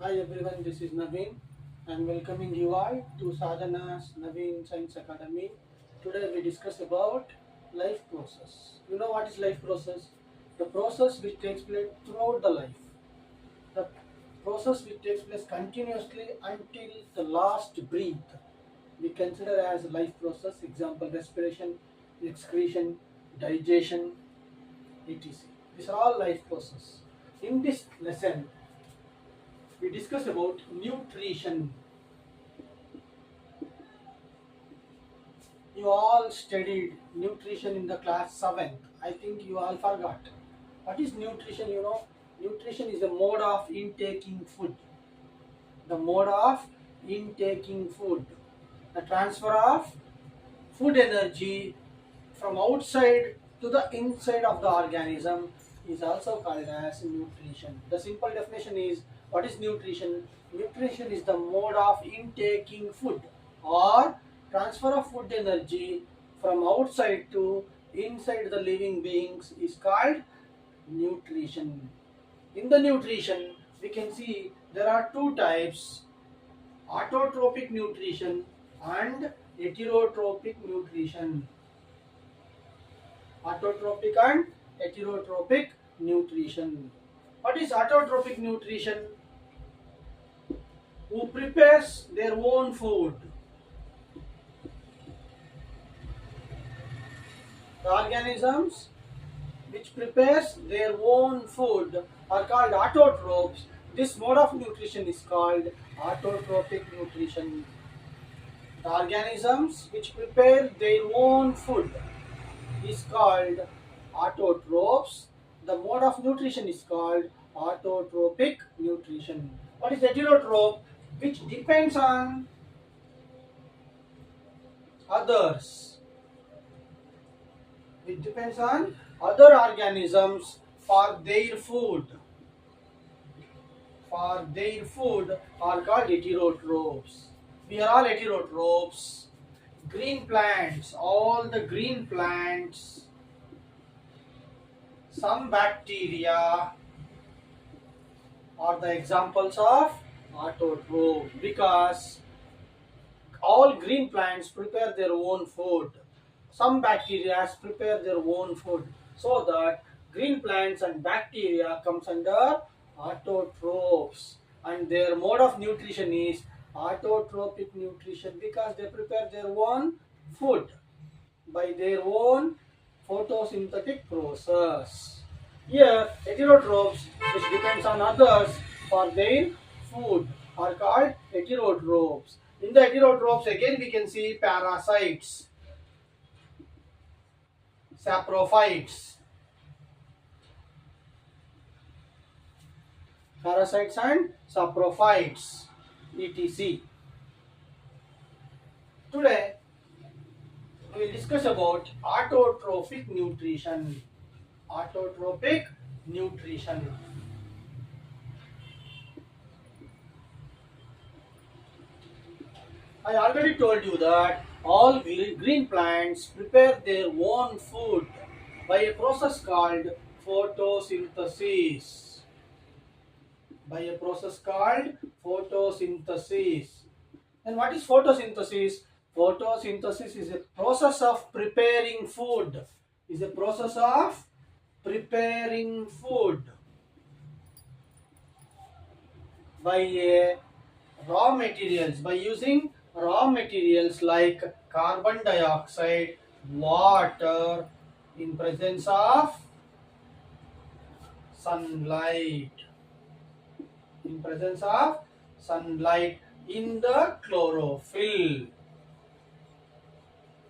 Hi everyone, this is Naveen. I'm welcoming you all to Sadhananaveen'scienceacademy Science Academy. Today we discuss about life process. You know what is life process? The process which takes place throughout the life. The process which takes place continuously until the last breath. We consider as life process. Example: respiration, excretion, digestion, etc. These are all life process. In this lesson, we discuss about nutrition. You all studied nutrition in the class 7th. I think you all forgot. What is nutrition? Nutrition is the mode of intaking food. The mode of intaking food. The transfer of food energy from outside to the inside of the organism is also called as nutrition. The simple definition is, what is nutrition? Nutrition is the mode of intaking food or transfer of food energy from outside to inside the living beings is called nutrition. In the nutrition, we can see there are two types: autotrophic nutrition and heterotrophic nutrition. Autotrophic and heterotrophic nutrition. What is autotrophic nutrition? Who prepares their own food. The organisms which prepares their own food are called autotrophs. This mode of nutrition is called autotrophic nutrition. The organisms which prepare their own food is called autotrophs. The mode of nutrition is called autotrophic nutrition. What is heterotroph? Which depends on others. It depends on other organisms for their food. For their food are called heterotrophs. We are all heterotrophs. Green plants, all the green plants, some bacteria are the examples of autotroph, because all green plants prepare their own food. Some bacteria prepare their own food, so that green plants and bacteria comes under autotrophs, and their mode of nutrition is autotrophic nutrition, because they prepare their own food by their own photosynthetic process. Here, heterotrophs, which depends on others for their food, are called heterotrophs. In the heterotrophs, again we can see parasites, saprophytes, and saprophytes, etc. Today, we will discuss about autotrophic nutrition. Autotrophic nutrition. I already told you that all green plants prepare their own food by a process called photosynthesis. By a process called photosynthesis. And what is photosynthesis? Photosynthesis is a process of preparing food. Is a process of preparing food by raw materials, by using raw materials like carbon dioxide, water, in presence of sunlight. In presence of sunlight in the chlorophyll.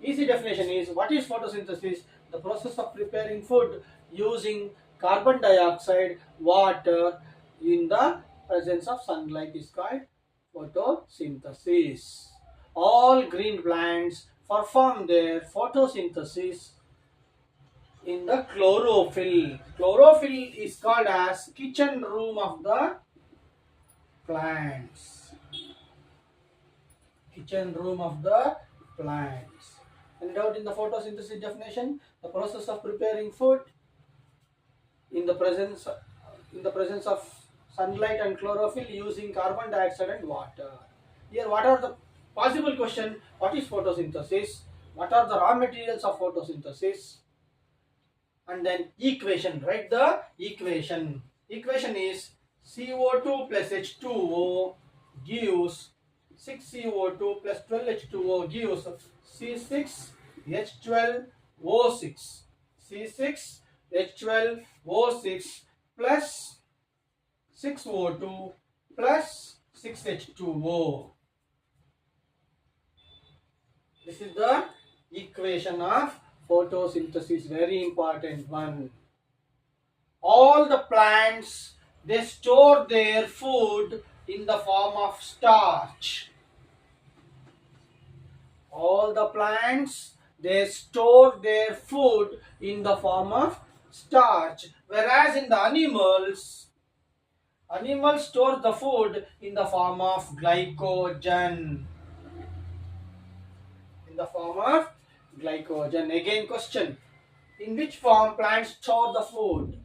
Easy definition is, what is photosynthesis? The process of preparing food using carbon dioxide, water in the presence of sunlight is called photosynthesis. All green plants perform their photosynthesis in the chlorophyll. Chlorophyll is called as kitchen room of the plants. Kitchen room of the plants. Any doubt in the photosynthesis definition? The process of preparing food in the presence of Sunlight and chlorophyll using carbon dioxide and water. Here, what are the possible question? What is photosynthesis? What are the raw materials of photosynthesis? And then equation. Write the equation. Equation is CO2 plus H2O gives 6CO2 plus 12H2O gives C6H12O6. C6H12O6 plus 6O2 plus 6H2O. This is the equation of photosynthesis, very important one. All the plants, they store their food in the form of starch. All the plants, they store their food in the form of starch, whereas in the animals store the food in the form of glycogen. In the form of glycogen. Again question. In which form plants store the food?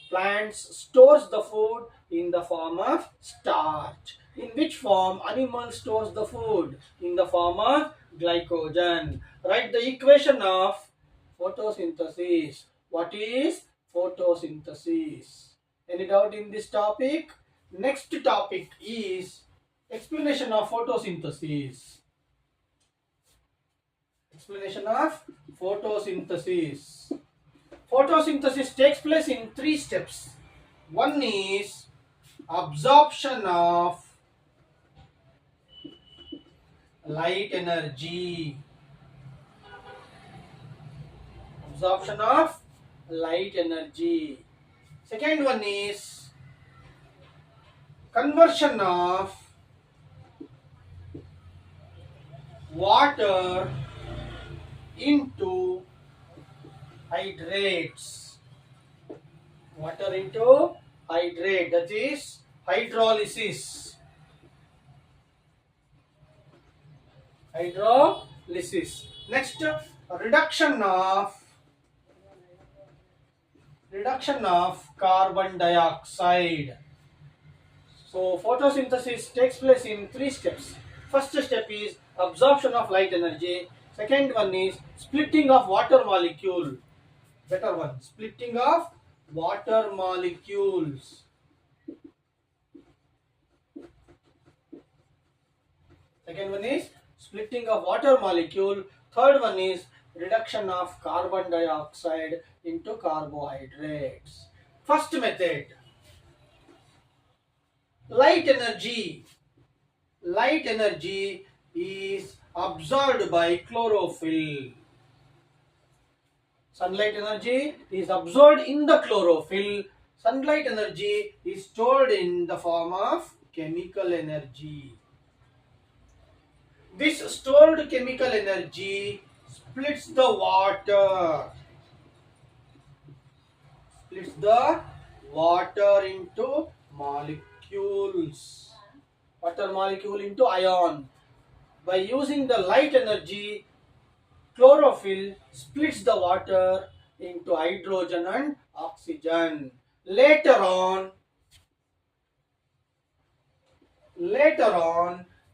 Plants stores the food in the form of starch. In which form animal stores the food? In the form of glycogen. Write the equation of photosynthesis. What is photosynthesis? Any doubt in this topic? Next topic is explanation of photosynthesis. Explanation of photosynthesis. Photosynthesis takes place in 3 steps. One is absorption of light energy. Absorption of light energy. Second one is conversion of water into hydrates. Water into hydrate, that is hydrolysis. Hydrolysis. Next, reduction of carbon dioxide. So photosynthesis takes place in 3 steps. First step is absorption of light energy. Second one is splitting of water molecule. Better one. Splitting of water molecules. Second one is splitting of water molecule. Third one is reduction of carbon dioxide into carbohydrates. First method. Light energy. Light energy is absorbed by chlorophyll. Sunlight energy is absorbed in the chlorophyll. Sunlight energy is stored in the form of chemical energy. This stored chemical energy splits the water. Splits the water into molecules. Water molecule into ion. By using the light energy, chlorophyll splits the water into hydrogen and oxygen. Later on,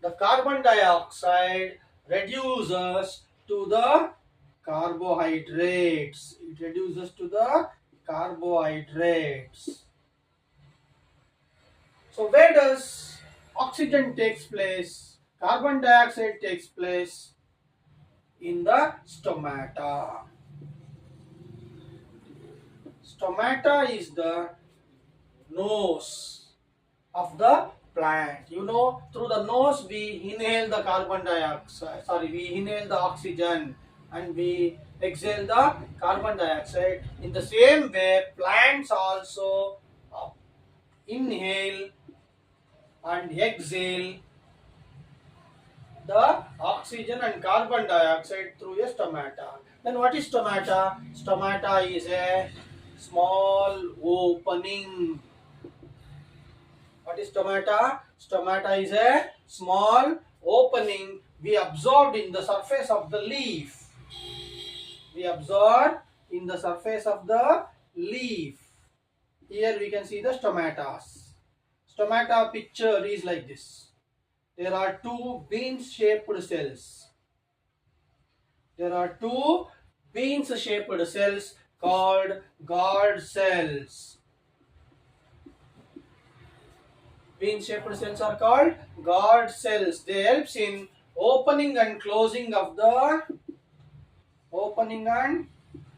the carbon dioxide reduces to the carbohydrates. It reduces to the carbohydrates. So where does oxygen takes place? Carbon dioxide takes place in the stomata. Stomata is the nose of the plant. You know, through the nose we inhale the carbon dioxide. We inhale the oxygen and we exhale the carbon dioxide. In the same way, plants also inhale and exhale the oxygen and carbon dioxide through a stomata. Then what is stomata? Stomata is a small opening. What is stomata? Stomata is a small opening we absorbed in the surface of the leaf. We absorb in the surface of the leaf. Here we can see the stomatas. Stomata picture is like this. There are two bean-shaped cells. There are two bean-shaped cells called guard cells. Bean-shaped cells are called guard cells. They help in opening and closing of the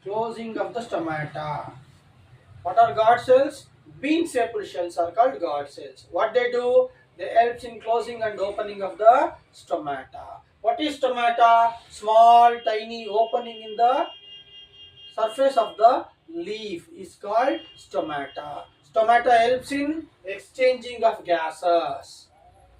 stomata. What are guard cells? Bean-shaped cells are called guard cells. What they do? They help in closing and opening of the stomata. What is stomata? Small, tiny opening in the surface of the leaf is called stomata. Stomata helps in exchanging of gases.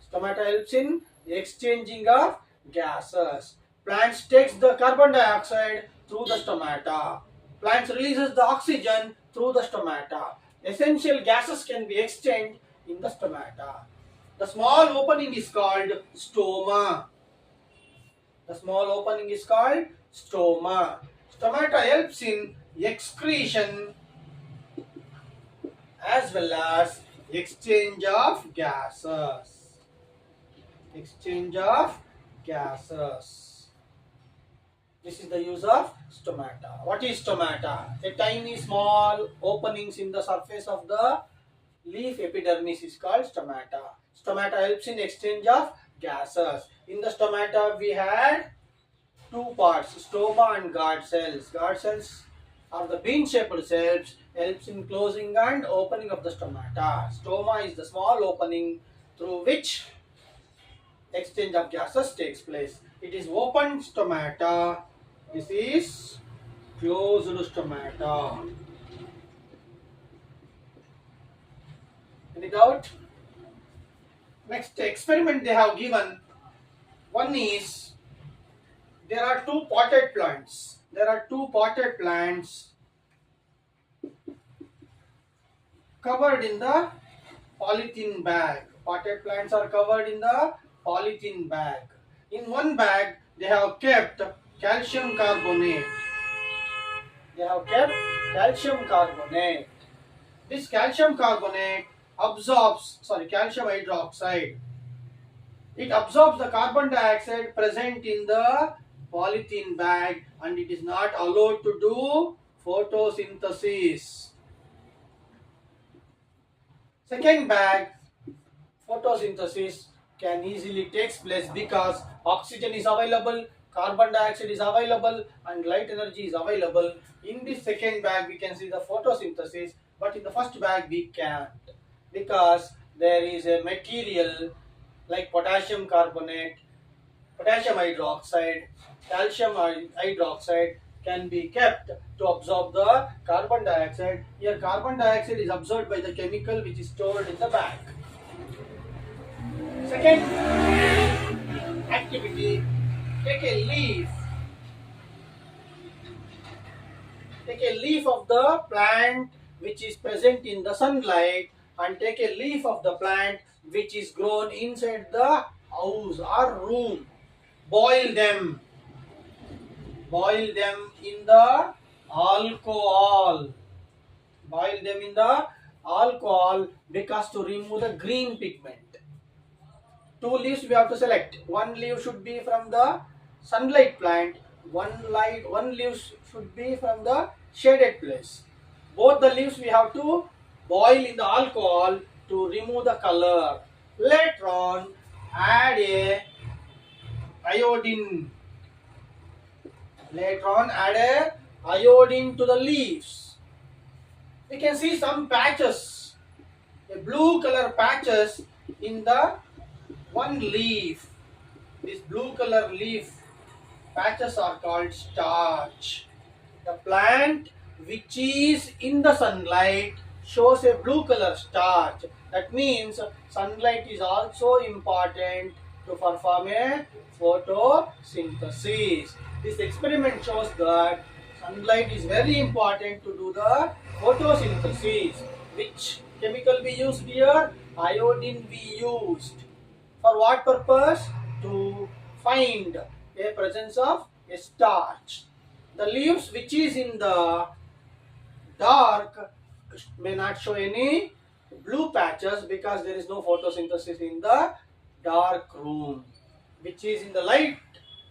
Stomata helps in exchanging of gases. Plants takes the carbon dioxide through the stomata. Plants releases the oxygen through the stomata. Essential gases can be exchanged in the stomata. The small opening is called stoma. The small opening is called stoma. Stomata helps in excretion as well as exchange of gases. Exchange of gases. This is the use of stomata. What is stomata? A tiny small openings in the surface of the leaf epidermis is called stomata. Stomata helps in exchange of gases. In the stomata we had two parts, stoma and guard cells. Guard cells are the bean-shaped cells, helps in closing and opening of the stomata. Stoma is the small opening through which exchange of gases takes place. It is open stomata. This is closed stomata. Any doubt? Next experiment they have given. One is there are two potted plants. There are two potted plants covered in the polythene bag. Potted plants are covered in the polythene bag. In one bag, they have kept calcium carbonate. They have kept calcium carbonate. This calcium carbonate absorbs, calcium hydroxide. It absorbs the carbon dioxide present in the polythene bag and it is not allowed to do photosynthesis. Second bag, photosynthesis can easily take place because oxygen is available, carbon dioxide is available and light energy is available. In this second bag we can see the photosynthesis, but in the first bag we can't because there is a material like potassium carbonate, potassium hydroxide, calcium hydroxide can be kept to absorb the carbon dioxide. Here carbon dioxide is absorbed by the chemical which is stored in the bag. Second activity, take a leaf of the plant which is present in the sunlight and take a leaf of the plant which is grown inside the house or room. Boil them in the alcohol. Boil them in the alcohol because to remove the green pigment. Two leaves we have to select. One leaf should be from the sunlight plant. One leaf should be from the shaded place. Both the leaves we have to boil in the alcohol to remove the color. Later on, add a iodine. Later on, add a iodine to the leaves. We can see some patches, a blue color patches in the one leaf. This blue color leaf patches are called starch. The plant which is in the sunlight shows a blue color starch. That means sunlight is also important to perform a photosynthesis. This experiment shows that sunlight is very important to do the photosynthesis. Which chemical we used here? Iodine we used. For what purpose? To find a presence of a starch. The leaves which is in the dark may not show any Blue patches because there is no photosynthesis in the dark room, which is in the light,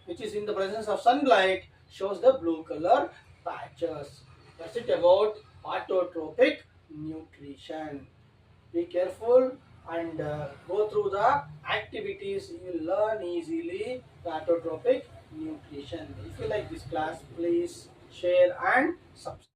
which is in the presence of sunlight, shows the blue color patches. That's it about autotrophic nutrition. Be careful and go through the activities. You will learn easily the autotrophic nutrition. If you like this class, please share and subscribe.